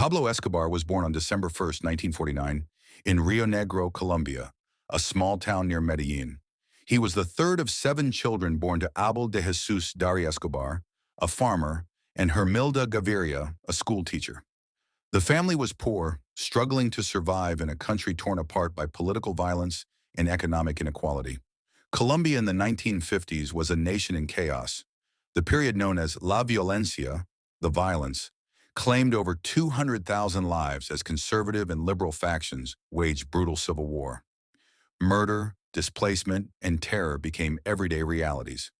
Pablo Escobar was born on December 1st, 1949, in Rio Negro, Colombia, a small town near Medellín. He was the third of 7 children born to Abel de Jesus Dari Escobar, a farmer, and Hermilda Gaviria, a schoolteacher. The family was poor, struggling to survive in a country torn apart by political violence and economic inequality. Colombia in the 1950s was a nation in chaos. The period known as La Violencia, the violence, claimed over 200,000 lives as conservative and liberal factions waged brutal civil war. Murder, displacement, and terror became everyday realities.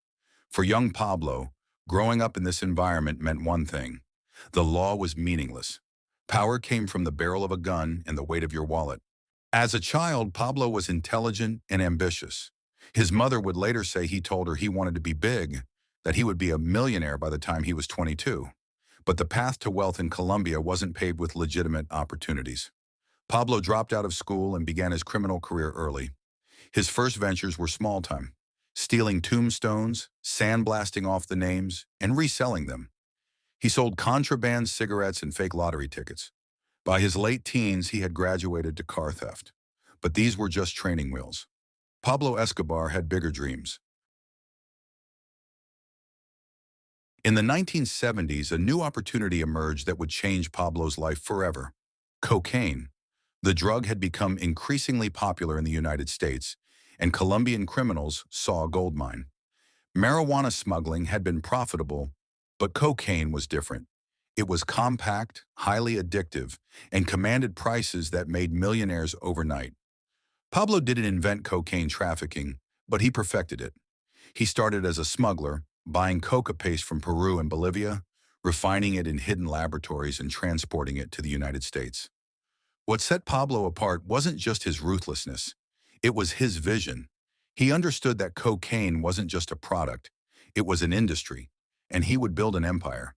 For young Pablo, growing up in this environment meant one thing: the law was meaningless. Power came from the barrel of a gun and the weight of your wallet. As a child, Pablo was intelligent and ambitious. His mother would later say he told her he wanted to be big, that he would be a millionaire by the time he was 22. But the path to wealth in Colombia wasn't paved with legitimate opportunities. Pablo dropped out of school and began his criminal career early. His first ventures were small-time, stealing tombstones, sandblasting off the names, and reselling them. He sold contraband cigarettes and fake lottery tickets. By his late teens, he had graduated to car theft. But these were just training wheels. Pablo Escobar had bigger dreams. In the 1970s, a new opportunity emerged that would change Pablo's life forever: cocaine. The drug had become increasingly popular in the United States, and Colombian criminals saw a goldmine. Marijuana smuggling had been profitable, but cocaine was different. It was compact, highly addictive, and commanded prices that made millionaires overnight. Pablo didn't invent cocaine trafficking, but he perfected it. He started as a smuggler, buying coca paste from Peru and Bolivia, refining it in hidden laboratories, and transporting it to the United States. What set Pablo apart wasn't just his ruthlessness, it was his vision. He understood that cocaine wasn't just a product, it was an industry, and he would build an empire.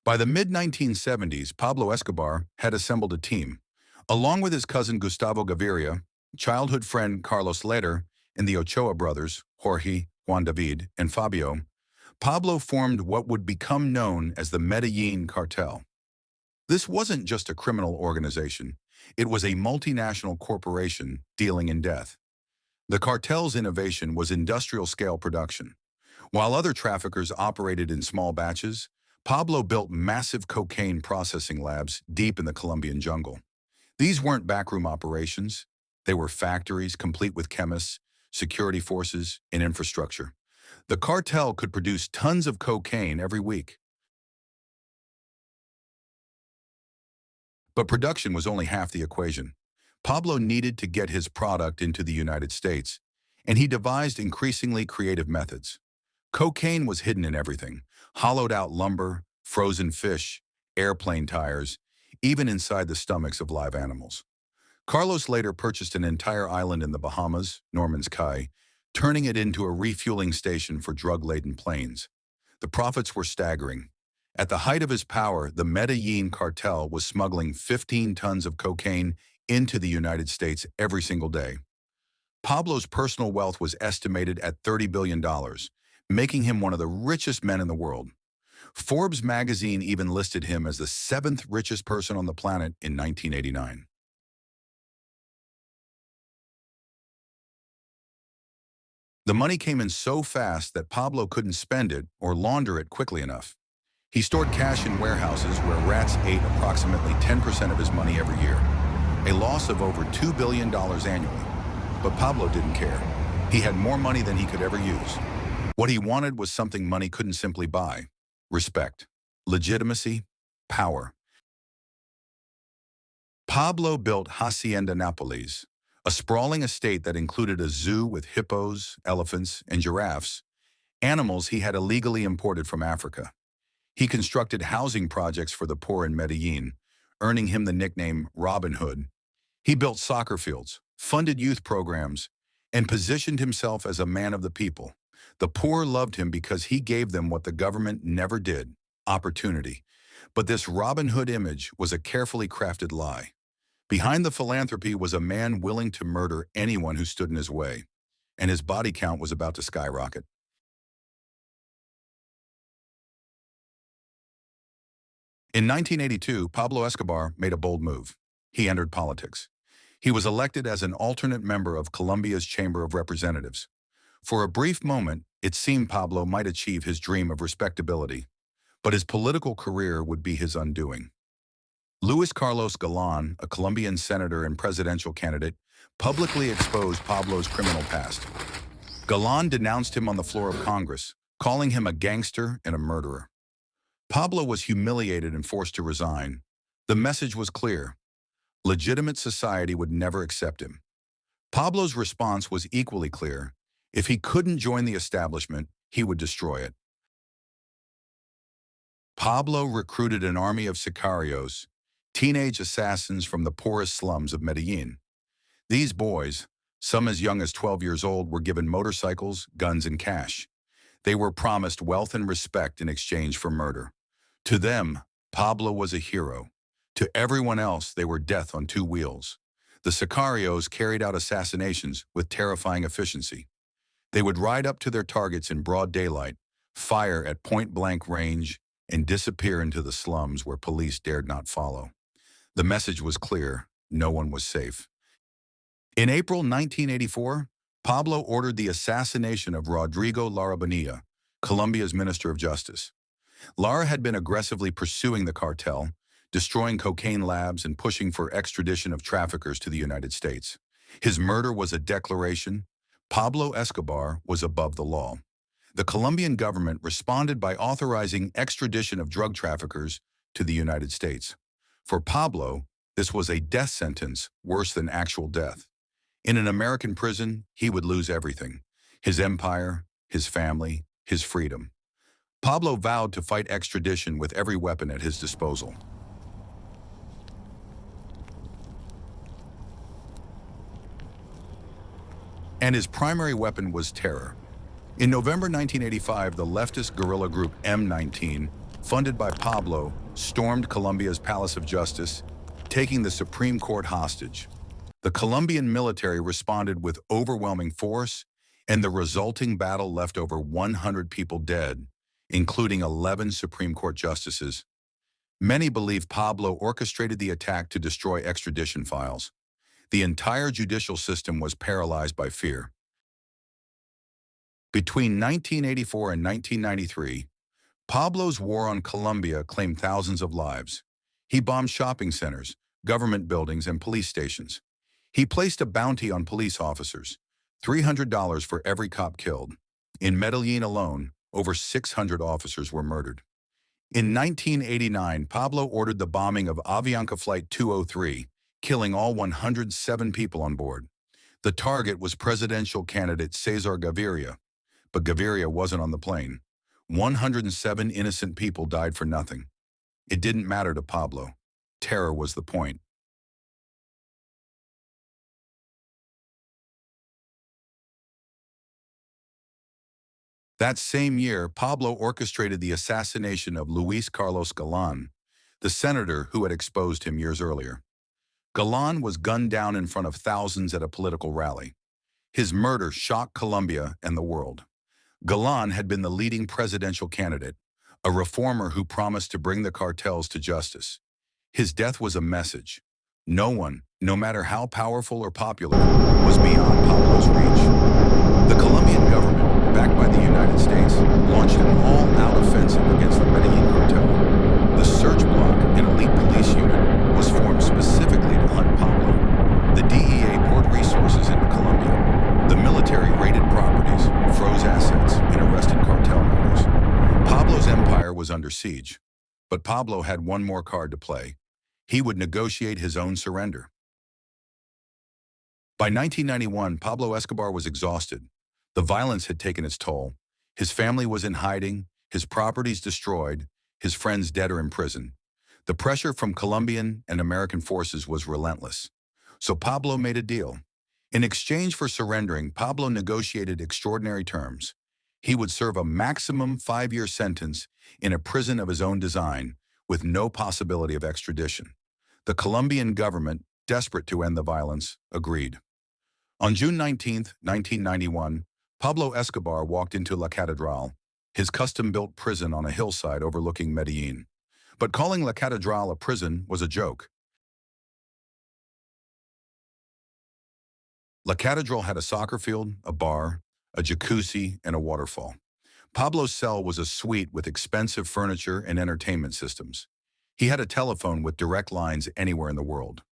By the mid-1970s, Pablo Escobar had assembled a team. Along with his cousin Gustavo Gaviria, childhood friend Carlos Leder, and the Ochoa brothers, Jorge, Juan David, and Fabio, Pablo formed what would become known as the Medellín Cartel. This wasn't just a criminal organization, it was a multinational corporation dealing in death. The cartel's innovation was industrial-scale production. While other traffickers operated in small batches, Pablo built massive cocaine processing labs deep in the Colombian jungle. These weren't backroom operations. They were factories complete with chemists, security forces, and infrastructure. The cartel could produce tons of cocaine every week. But production was only half the equation. Pablo needed to get his product into the United States, and he devised increasingly creative methods. Cocaine was hidden in everything: hollowed-out lumber, frozen fish, airplane tires, even inside the stomachs of live animals. Carlos later purchased an entire island in the Bahamas, Norman's Cay, turning it into a refueling station for drug-laden planes. The profits were staggering. At the height of his power, the Medellín Cartel was smuggling 15 tons of cocaine into the United States every single day. Pablo's personal wealth was estimated at $30 billion, making him one of the richest men in the world. Forbes magazine even listed him as the 7th richest person on the planet in 1989. The money came in so fast that Pablo couldn't spend it or launder it quickly enough. He stored cash in warehouses where rats ate approximately 10% of his money every year, a loss of over $2 billion annually. But Pablo didn't care. He had more money than he could ever use. What he wanted was something money couldn't simply buy: respect, legitimacy, power. Pablo built Hacienda Nápoles, a sprawling estate that included a zoo with hippos, elephants, and giraffes, animals he had illegally imported from Africa. He constructed housing projects for the poor in Medellín, earning him the nickname Robin Hood. He built soccer fields, funded youth programs, and positioned himself as a man of the people. The poor loved him because he gave them what the government never did: opportunity. But this Robin Hood image was a carefully crafted lie. Behind the philanthropy was a man willing to murder anyone who stood in his way, and his body count was about to skyrocket. In 1982, Pablo Escobar made a bold move. He entered politics. He was elected as an alternate member of Colombia's Chamber of Representatives. For a brief moment, it seemed Pablo might achieve his dream of respectability, but his political career would be his undoing. Luis Carlos Galan, a Colombian senator and presidential candidate, publicly exposed Pablo's criminal past. Galan denounced him on the floor of Congress, calling him a gangster and a murderer. Pablo was humiliated and forced to resign. The message was clear. Legitimate society would never accept him. Pablo's response was equally clear. If he couldn't join the establishment, he would destroy it. Pablo recruited an army of sicarios, teenage assassins from the poorest slums of Medellín. These boys, some as young as 12 years old, were given motorcycles, guns, and cash. They were promised wealth and respect in exchange for murder. To them, Pablo was a hero. To everyone else, they were death on two wheels. The sicarios carried out assassinations with terrifying efficiency. They would ride up to their targets in broad daylight, fire at point-blank range, and disappear into the slums where police dared not follow. The message was clear: no one was safe. In April 1984, Pablo ordered the assassination of Rodrigo Lara Bonilla, Colombia's Minister of Justice. Lara had been aggressively pursuing the cartel, destroying cocaine labs and pushing for extradition of traffickers to the United States. His murder was a declaration. Pablo Escobar was above the law. The Colombian government responded by authorizing extradition of drug traffickers to the United States. For Pablo, this was a death sentence worse than actual death. In an American prison, he would lose everything: his empire, his family, his freedom. Pablo vowed to fight extradition with every weapon at his disposal. And his primary weapon was terror. In November 1985, the leftist guerrilla group M19, funded by Pablo, stormed Colombia's Palace of Justice, taking the Supreme Court hostage. The Colombian military responded with overwhelming force, and the resulting battle left over 100 people dead, including 11 Supreme Court justices. Many believe Pablo orchestrated the attack to destroy extradition files. The entire judicial system was paralyzed by fear. Between 1984 and 1993, Pablo's war on Colombia claimed thousands of lives. He bombed shopping centers, government buildings, and police stations. He placed a bounty on police officers, $300 for every cop killed. In Medellín alone, over 600 officers were murdered. In 1989, Pablo ordered the bombing of Avianca Flight 203, killing all 107 people on board. The target was presidential candidate Cesar Gaviria, but Gaviria wasn't on the plane. 107 innocent people died for nothing. It didn't matter to Pablo. Terror was the point. That same year, Pablo orchestrated the assassination of Luis Carlos Galan, the senator who had exposed him years earlier. Galan was gunned down in front of thousands at a political rally. His murder shocked Colombia and the world. Galan had been the leading presidential candidate, a reformer who promised to bring the cartels to justice. His death was a message. No one, no matter how powerful or popular, was beyond Pablo's reach. The Colombian government, backed by the United States, launched an all-out offensive against the Medellín Cartel. The search block, an elite police unit, was formed specifically to hunt Pablo. The DEA poured resources into Colombia. The military raided properties, froze assets, and arrested cartel members. Pablo's empire was under siege, but Pablo had one more card to play. He would negotiate his own surrender. By 1991, Pablo Escobar was exhausted. The violence had taken its toll. His family was in hiding, his properties destroyed, his friends dead or in prison. The pressure from Colombian and American forces was relentless. So Pablo made a deal. In exchange for surrendering, Pablo negotiated extraordinary terms. He would serve a maximum 5-year sentence in a prison of his own design, with no possibility of extradition. The Colombian government, desperate to end the violence, agreed. On June 19, 1991, Pablo Escobar walked into La Catedral, his custom-built prison on a hillside overlooking Medellín. But calling La Catedral a prison was a joke. La Catedral had a soccer field, a bar, a jacuzzi, and a waterfall. Pablo's cell was a suite with expensive furniture and entertainment systems. He had a telephone with direct lines anywhere in the world.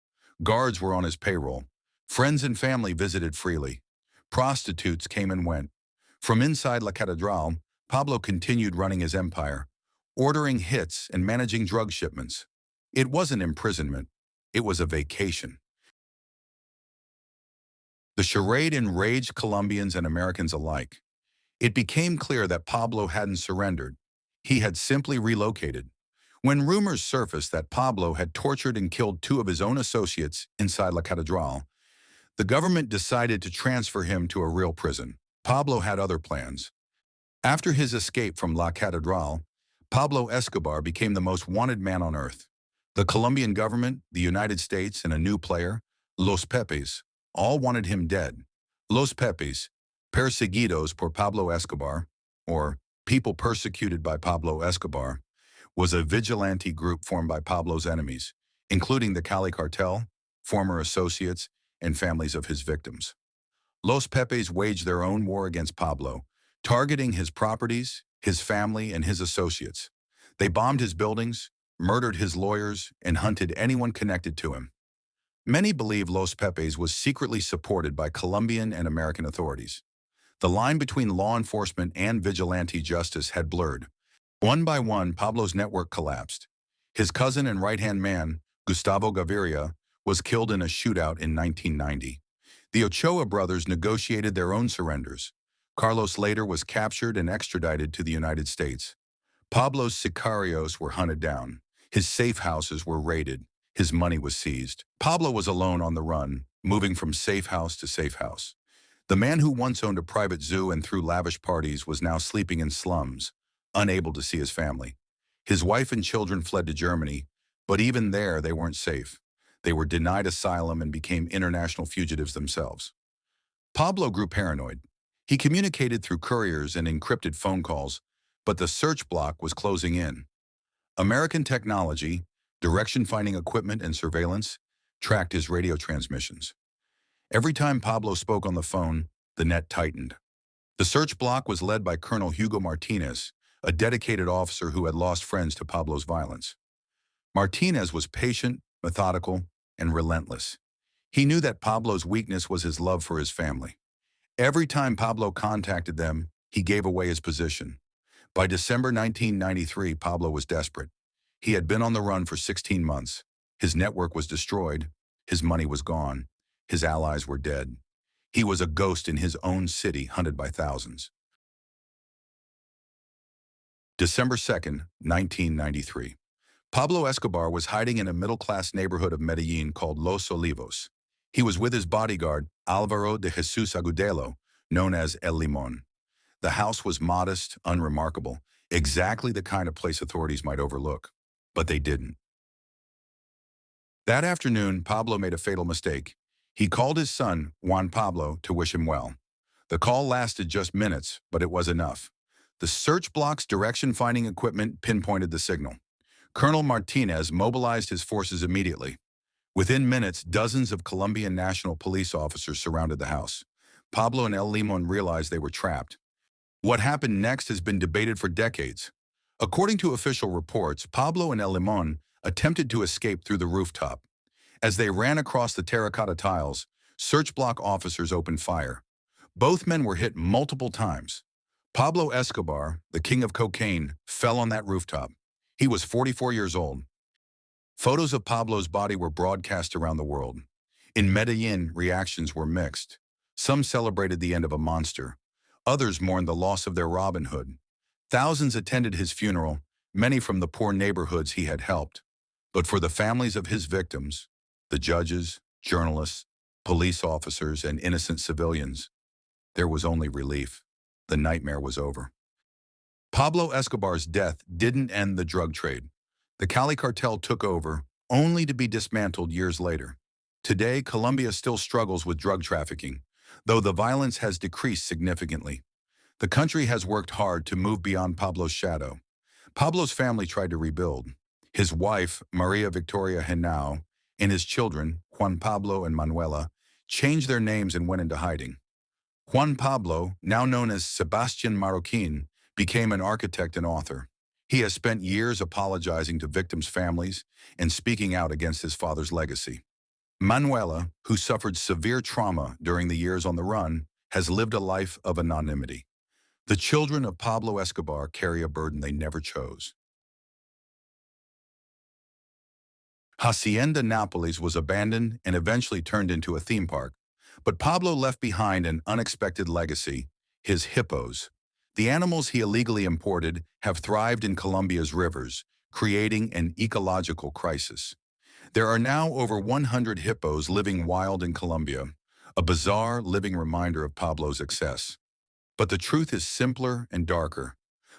Guards were on his payroll. Friends and family visited freely. Prostitutes came and went. From inside La Catedral, Pablo continued running his empire, ordering hits and managing drug shipments. It wasn't imprisonment. It was a vacation. The charade enraged Colombians and Americans alike. It became clear that Pablo hadn't surrendered. He had simply relocated. When rumors surfaced that Pablo had tortured and killed two of his own associates inside La Catedral, the government decided to transfer him to a real prison. Pablo had other plans. After his escape from La Catedral, Pablo Escobar became the most wanted man on earth. The Colombian government, the United States, and a new player, Los Pepes, all wanted him dead. Los Pepes, Perseguidos por Pablo Escobar, or People Persecuted by Pablo Escobar, was a vigilante group formed by Pablo's enemies, including the Cali Cartel, former associates, and families of his victims. Los Pepes waged their own war against Pablo, targeting his properties, his family, and his associates. They bombed his buildings, murdered his lawyers, and hunted anyone connected to him. Many believe Los Pepes was secretly supported by Colombian and American authorities. The line between law enforcement and vigilante justice had blurred. One by one, Pablo's network collapsed. His cousin and right-hand man, Gustavo Gaviria, was killed in a shootout in 1990. The Ochoa brothers negotiated their own surrenders. Carlos later was captured and extradited to the United States. Pablo's sicarios were hunted down. His safe houses were raided. His money was seized. Pablo was alone on the run, moving from safe house to safe house. The man who once owned a private zoo and threw lavish parties was now sleeping in slums, unable to see his family. His wife and children fled to Germany, but even there they weren't safe. They were denied asylum and became international fugitives themselves. Pablo grew paranoid. He communicated through couriers and encrypted phone calls, but the search block was closing in. American technology, direction-finding equipment and surveillance tracked his radio transmissions. Every time Pablo spoke on the phone, the net tightened. The search block was led by Colonel Hugo Martinez, a dedicated officer who had lost friends to Pablo's violence. Martinez was patient, methodical, and relentless. He knew that Pablo's weakness was his love for his family. Every time Pablo contacted them, he gave away his position. By December 1993, Pablo was desperate. He had been on the run for 16 months. His network was destroyed. His money was gone. His allies were dead. He was a ghost in his own city, hunted by thousands. December 2nd, 1993. Pablo Escobar was hiding in a middle-class neighborhood of Medellín called Los Olivos. He was with his bodyguard, Álvaro de Jesús Agudelo, known as El Limón. The house was modest, unremarkable, exactly the kind of place authorities might overlook. But they didn't. That afternoon, Pablo made a fatal mistake. He called his son, Juan Pablo, to wish him well. The call lasted just minutes, but it was enough. The search block's direction-finding equipment pinpointed the signal. Colonel Martinez mobilized his forces immediately. Within minutes, dozens of Colombian National Police officers surrounded the house. Pablo and El Limón realized they were trapped. What happened next has been debated for decades. According to official reports, Pablo and El Limón attempted to escape through the rooftop. As they ran across the terracotta tiles, search block officers opened fire. Both men were hit multiple times. Pablo Escobar, the king of cocaine, fell on that rooftop. He was 44 years old. Photos of Pablo's body were broadcast around the world. In Medellin, reactions were mixed. Some celebrated the end of a monster. Others mourned the loss of their Robin Hood. Thousands attended his funeral, many from the poor neighborhoods he had helped. But for the families of his victims, the judges, journalists, police officers, and innocent civilians, there was only relief. The nightmare was over. Pablo Escobar's death didn't end the drug trade. The Cali Cartel took over, only to be dismantled years later. Today, Colombia still struggles with drug trafficking, though the violence has decreased significantly. The country has worked hard to move beyond Pablo's shadow. Pablo's family tried to rebuild. His wife, Maria Victoria Henao, and his children, Juan Pablo and Manuela, changed their names and went into hiding. Juan Pablo, now known as Sebastian Marroquin, became an architect and author. He has spent years apologizing to victims' families and speaking out against his father's legacy. Manuela, who suffered severe trauma during the years on the run, has lived a life of anonymity. The children of Pablo Escobar carry a burden they never chose. Hacienda Nápoles was abandoned and eventually turned into a theme park, but Pablo left behind an unexpected legacy: his hippos. The animals he illegally imported have thrived in Colombia's rivers, creating an ecological crisis. There are now over 100 hippos living wild in Colombia, a bizarre living reminder of Pablo's excess. But the truth is simpler and darker.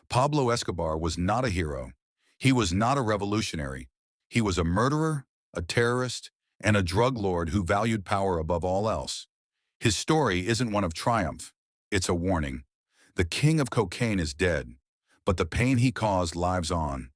Pablo Escobar was not a hero. He was not a revolutionary. He was a murderer, a terrorist, and a drug lord who valued power above all else. His story isn't one of triumph. It's a warning. The king of cocaine is dead, but the pain he caused lives on.